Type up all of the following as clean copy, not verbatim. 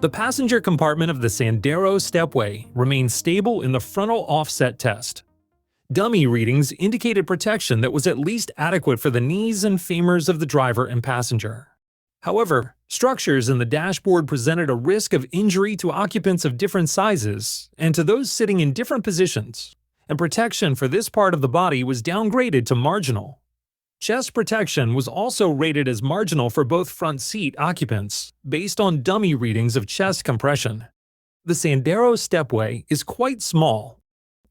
The passenger compartment of the Sandero Stepway remained stable in the frontal offset test. Dummy readings indicated protection that was at least adequate for the knees and femurs of the driver and passenger. However, structures in the dashboard presented a risk of injury to occupants of different sizes and to those sitting in different positions, and protection for this part of the body was downgraded to marginal. Chest protection was also rated as marginal for both front seat occupants, based on dummy readings of chest compression. The Sandero Stepway is quite small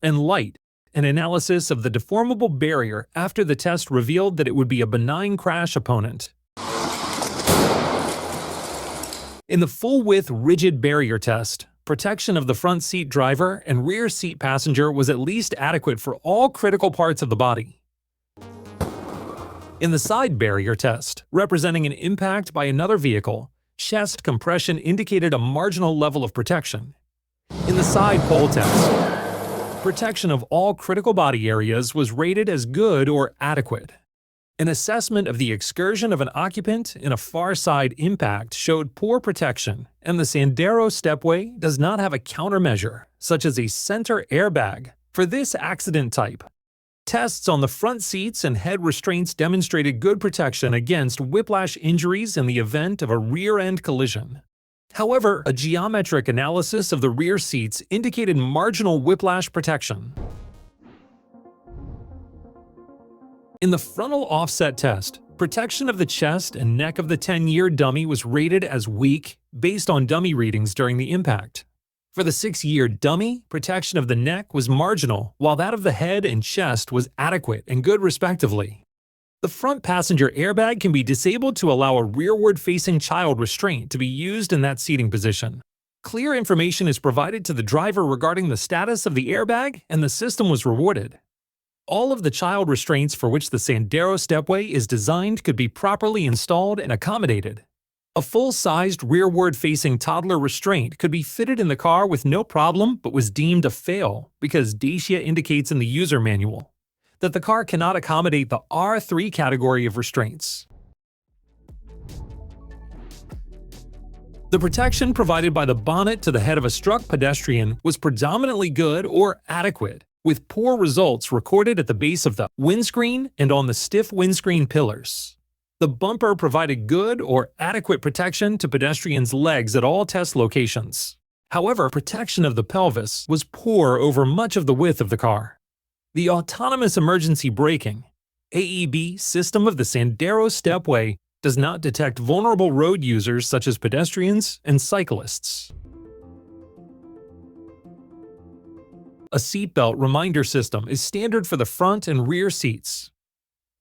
and light. An analysis of the deformable barrier after the test revealed that it would be a benign crash opponent. In the full-width rigid barrier test, protection of the front seat driver and rear seat passenger was at least adequate for all critical parts of the body. In the side barrier test, representing an impact by another vehicle, chest compression indicated a marginal level of protection. In the side pole test, protection of all critical body areas was rated as good or adequate. An assessment of the excursion of an occupant in a far side impact showed poor protection, and the Sandero Stepway does not have a countermeasure, such as a center airbag, for this accident type. Tests on the front seats and head restraints demonstrated good protection against whiplash injuries in the event of a rear-end collision. However, a geometric analysis of the rear seats indicated marginal whiplash protection. In the frontal offset test, protection of the chest and neck of the 10-year dummy was rated as weak based on dummy readings during the impact. For the 6-year dummy, protection of the neck was marginal, while that of the head and chest was adequate and good respectively. The front passenger airbag can be disabled to allow a rearward-facing child restraint to be used in that seating position. Clear information is provided to the driver regarding the status of the airbag, and the system was rewarded. All of the child restraints for which the Sandero Stepway is designed could be properly installed and accommodated. A full-sized rearward-facing toddler restraint could be fitted in the car with no problem but was deemed a fail because Dacia indicates in the user manual that the car cannot accommodate the R3 category of restraints. The protection provided by the bonnet to the head of a struck pedestrian was predominantly good or adequate, with poor results recorded at the base of the windscreen and on the stiff windscreen pillars. The bumper provided good or adequate protection to pedestrians' legs at all test locations. However, protection of the pelvis was poor over much of the width of the car. The autonomous emergency braking (AEB) system of the Sandero Stepway does not detect vulnerable road users such as pedestrians and cyclists. A seatbelt reminder system is standard for the front and rear seats.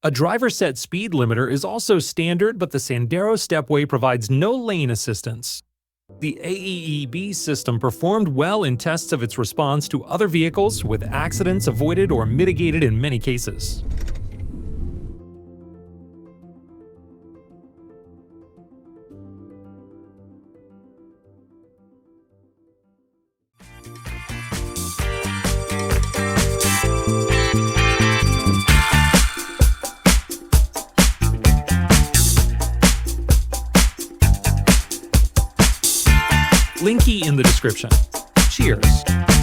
A driver-set speed limiter is also standard, but the Sandero Stepway provides no lane assistance. The AEB system performed well in tests of its response to other vehicles, with accidents avoided or mitigated in many cases. Linky in the description. Cheers!